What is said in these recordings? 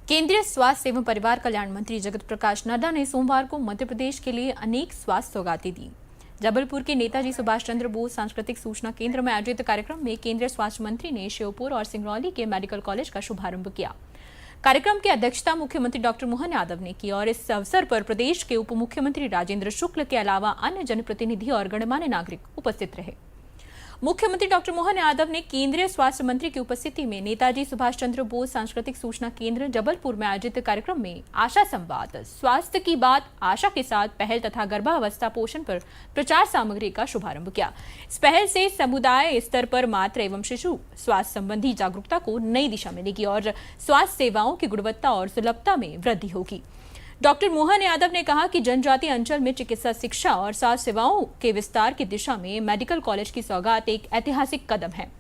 केंद्रीय स्वास्थ्य एवं परिवार कल्याण मंत्री जगत प्रकाश नड्डा ने सोमवार को मध्य प्रदेश के लिए अनेक स्वास्थ्य सौगातें दी। जबलपुर के नेताजी सुभाष चंद्र बोस सांस्कृतिक सूचना केंद्र में आयोजित कार्यक्रम में केंद्रीय स्वास्थ्य मंत्री ने श्योपुर और सिंगरौली के मेडिकल कॉलेज का शुभारंभ किया। कार्यक्रम की अध्यक्षता मुख्यमंत्री डॉक्टर मोहन यादव ने की और इस अवसर पर प्रदेश के उप मुख्यमंत्री राजेंद्र शुक्ल के अलावा अन्य जनप्रतिनिधि और गणमान्य नागरिक उपस्थित रहे। मुख्यमंत्री डॉक्टर मोहन यादव ने केंद्रीय स्वास्थ्य मंत्री की उपस्थिति में नेताजी सुभाष चंद्र बोस सांस्कृतिक सूचना केंद्र जबलपुर में आयोजित कार्यक्रम में आशा संवाद, स्वास्थ्य की बात, आशा के साथ पहल तथा गर्भावस्था पोषण पर प्रचार सामग्री का शुभारंभ किया। इस पहल से समुदाय स्तर पर मातृ एवं शिशु स्वास्थ्य संबंधी जागरूकता को नई दिशा मिलेगी और स्वास्थ्य सेवाओं की गुणवत्ता और सुलभता में वृद्धि होगी। डॉक्टर मोहन यादव ने कहा कि जनजातीय अंचल में चिकित्सा शिक्षा और स्वास्थ्य सेवाओं के विस्तार की दिशा में मेडिकल कॉलेज की सौगात एक ऐतिहासिक कदम है।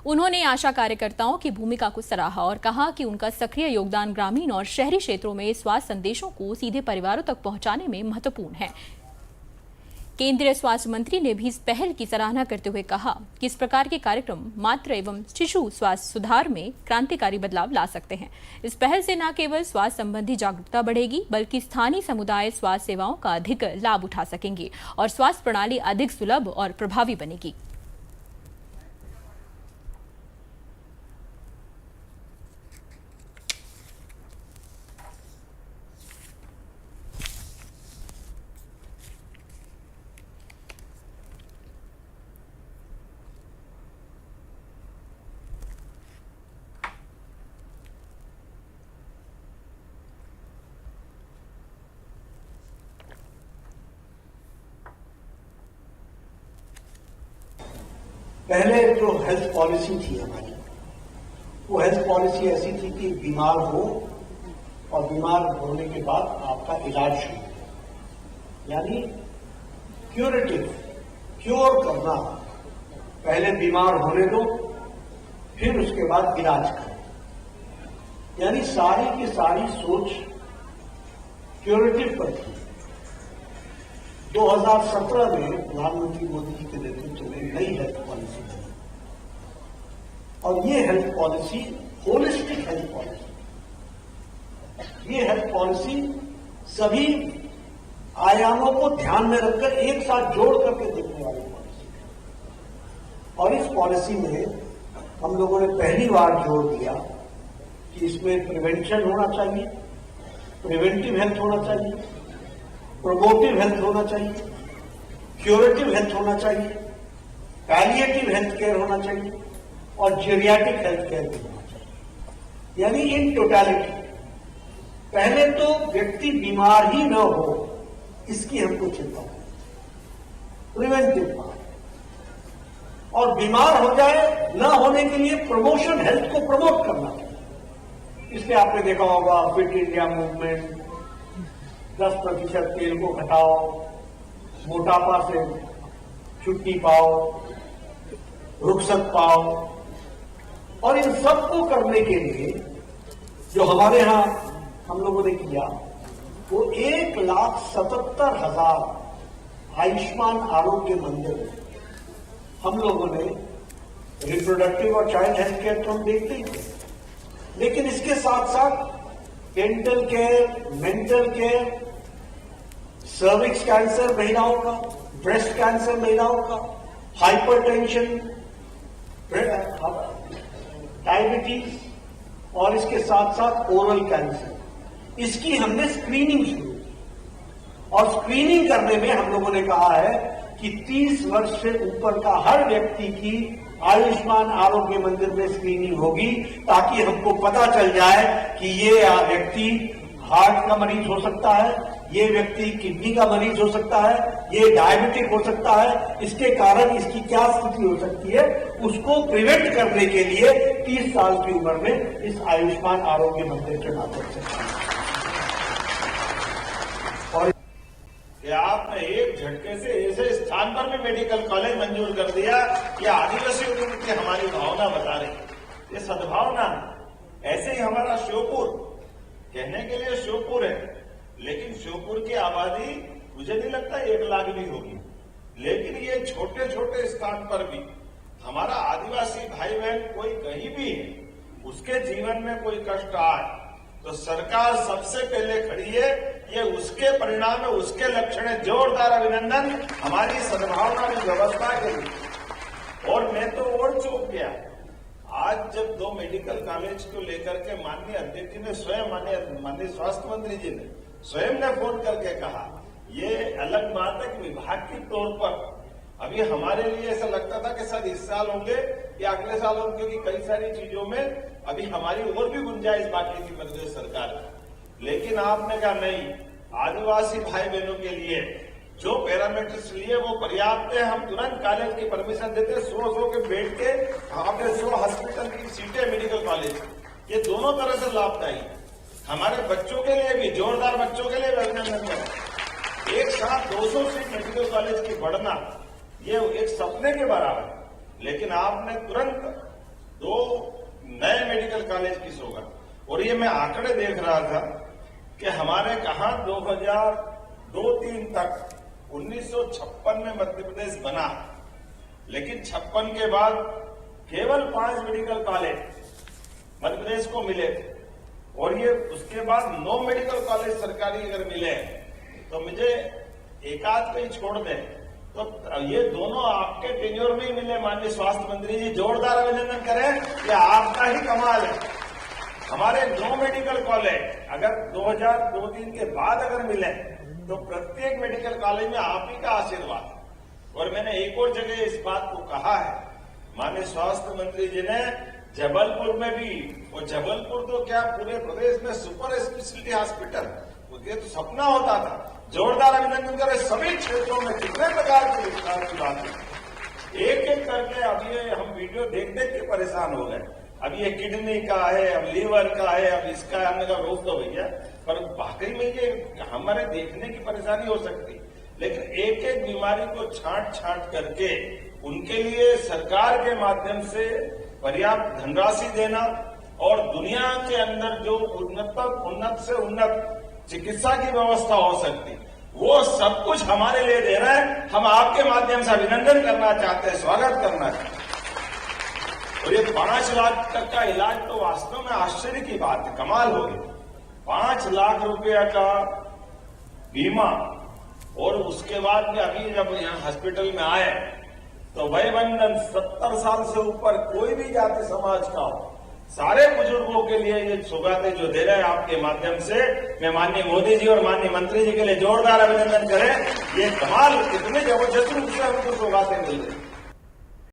उन्होंने आशा कार्यकर्ताओं की भूमिका को सराहा और कहा कि उनका सक्रिय योगदान ग्रामीण और शहरी क्षेत्रों में स्वास्थ्य संदेशों को सीधे परिवारों तक पहुंचाने में महत्वपूर्ण है। केंद्रीय स्वास्थ्य मंत्री ने भी इस पहल की सराहना करते हुए कहा कि इस प्रकार के कार्यक्रम मातृ एवं शिशु स्वास्थ्य सुधार में क्रांतिकारी बदलाव ला सकते हैं। इस पहल से न केवल स्वास्थ्य संबंधी जागरूकता बढ़ेगी बल्कि स्थानीय समुदाय स्वास्थ्य सेवाओं का अधिक लाभ उठा सकेंगे और स्वास्थ्य प्रणाली अधिक सुलभ और प्रभावी बनेगी। पहले जो हेल्थ पॉलिसी थी हमारी, वो हेल्थ पॉलिसी ऐसी थी कि बीमार हो और बीमार होने के बाद आपका इलाज शुरू हो, यानी क्यूरेटिव, क्योर करना। पहले बीमार होने दो, फिर उसके बाद इलाज करो, यानी सारी की सारी सोच क्यूरेटिव पर थी। 2017 में प्रधानमंत्री मोदी जी के नेतृत्व में नई हेल्थ पॉलिसी बनी और ये health policy holistic health policy, ये हेल्थ पॉलिसी सभी आयामों को ध्यान में रखकर एक साथ जोड़ करके देखने वाली पॉलिसी है। और इस पॉलिसी में हम लोगों ने पहली बार जोर दिया कि इसमें प्रिवेंशन होना चाहिए, प्रिवेंटिव हेल्थ होना चाहिए, प्रोमोटिव हेल्थ होना चाहिए, क्यूरेटिव हेल्थ होना चाहिए, पैलिएटिव हेल्थ केयर होना चाहिए और जेरियाटिक हेल्थ केयर भी होना चाहिए, यानी इन टोटलिटी। पहले तो व्यक्ति बीमार ही न हो इसकी हमको चिंता है, प्रिवेंटिव पार्ट, और बीमार हो जाए न होने के लिए प्रमोशन, हेल्थ को प्रमोट करना चाहिए। इसलिए आपने देखा होगा फिट इंडिया मूवमेंट, 10% तेल को घटाओ, मोटापा से छुट्टी पाओ, रुखसत पाओ, और इन सबको करने के लिए जो हमारे यहां हम लोगों ने किया वो 1,77,000 आयुष्मान आरोग्य मंदिर में हम लोगों ने रिप्रोडक्टिव और चाइल्ड हेल्थ केयर तो हम देखते ही थे, लेकिन इसके साथ साथ dental care, mental care, cervix cancer महिलाओं का, ब्रेस्ट कैंसर महिलाओं का, हाइपरटेंशन, डायबिटीज और इसके साथ साथ ओरल कैंसर, इसकी हमने स्क्रीनिंग शुरू की। और स्क्रीनिंग करने में हम लोगों ने कहा है कि 30 वर्ष से ऊपर का हर व्यक्ति की आयुष्मान आरोग्य मंदिर में स्क्रीनिंग होगी, ताकि हमको पता चल जाए कि ये व्यक्ति हार्ट का मरीज हो सकता है, ये व्यक्ति किडनी का मरीज हो सकता है, ये डायबिटिक हो सकता है, इसके कारण इसकी क्या स्थिति हो सकती है, उसको प्रिवेंट करने के लिए 30 साल की उम्र में इस आयुष्मान आरोग्य मंदिर के माध्यम से। और आपने एक झटके से ऐसे स्थान पर भी मेडिकल कॉलेज मंजूर कर दिया कि आदिवासी की हमारी भावना बता रही, ये सद्भावना। ऐसे ही हमारा श्योपुर, कहने के लिए श्योपुर है, लेकिन श्योपुर की आबादी मुझे नहीं लगता 1 लाख भी होगी, लेकिन ये छोटे छोटे स्थान पर भी हमारा आदिवासी भाई बहन कोई कहीं भी है, उसके जीवन में कोई कष्ट आए तो सरकार सबसे पहले खड़ी है, ये उसके परिणाम है, उसके लक्षण है। जोरदार अभिनंदन हमारी सद्भावना की व्यवस्था के लिए। और मैं तो और चौंक गया, आज जब 2 मेडिकल कॉलेज को लेकर के माननीय अध्यक्ष जी ने स्वयं, माननीय स्वास्थ्य मंत्री जी ने स्वयं ने फोन करके कहा, ये अलग बात है कि विभाग के तौर पर अभी हमारे लिए ऐसा लगता था कि शायद इस साल होंगे या अगले साल होंगे, क्योंकि कई सारी चीजों में अभी हमारी और भी गुंजाइश बाकी थी प्रदेश सरकार की। लेकिन आपने कहा नहीं, आदिवासी भाई बहनों के लिए जो पैरामीटर्स लिए वो पर्याप्त है, हम तुरंत कॉलेज की परमिशन देते। 100 के बेड के आपने 100 हॉस्पिटल की सीटें मेडिकल कॉलेज, ये दोनों तरह से लाभदायी। हमारे बच्चों के लिए भी, जोरदार बच्चों के लिए भी अभिनंदन करें। एक साथ 200 सीट मेडिकल कॉलेज की बढ़ना, ये एक सपने के बराबर। लेकिन आपने तुरंत 2 नए मेडिकल कॉलेज की सौगात। और ये मैं आंकड़े देख रहा था कि हमारे कहा 2002-3 तक 1956 में मध्य प्रदेश बना, लेकिन 56 के बाद केवल 5 मेडिकल कॉलेज मध्य प्रदेश को मिले थे। और ये उसके बाद 9 मेडिकल कॉलेज सरकारी अगर मिले तो मुझे एक आध पे ही छोड़ दें, तो ये दोनों आपके टेन्योर में ही मिले। माननीय स्वास्थ्य मंत्री जी, जोरदार अभिनंदन करें, ये आपका ही कमाल है। हमारे 9 मेडिकल कॉलेज अगर 2002-3 के बाद अगर मिले तो प्रत्येक मेडिकल कॉलेज में आप ही का आशीर्वाद। और मैंने एक और जगह इस बात को कहा है, माननीय स्वास्थ्य मंत्री जी ने जबलपुर में भी, और जबलपुर तो क्या पूरे प्रदेश में सुपर स्पेशलिटी हॉस्पिटल, ये तो सपना होता था। जोरदार अभिनंदन करें सभी क्षेत्रों में कितने प्रकार के विस्तार की बात है। एक एक करके अब ये हम वीडियो देख देख के परेशान हो गए। अब ये किडनी का है, अब लीवर का है, अब इसका है। हमने कहा रोक दो भैया, पर वाकई में ये हमारे देखने की परेशानी हो सकती। लेकिन एक एक बीमारी को छांट छांट करके उनके लिए सरकार के माध्यम से पर्याप्त धनराशि देना, और दुनिया के अंदर जो उन्नत से उन्नत चिकित्सा की व्यवस्था हो सकती, वो सब कुछ हमारे लिए दे रहे हैं। हम आपके माध्यम से अभिनंदन करना चाहते हैं, स्वागत करना चाहते हैं। और ये 5 लाख तक का इलाज तो वास्तव में आश्चर्य की बात है, कमाल हो गई। 5 लाख रुपया का बीमा, और उसके बाद में अभी जब यहाँ हॉस्पिटल में आए तो वयबंधन 70 साल से ऊपर कोई भी जाति समाज का हो, सारे बुजुर्गों के लिए ये सौगातें जो दे रहे हैं आपके माध्यम से, मैं माननीय मोदी जी और माननीय मंत्री जी के लिए जोरदार अभिनंदन करें। ये कमाल, कितने जबरदस्त रूप से हमको सौगातें मिल रही।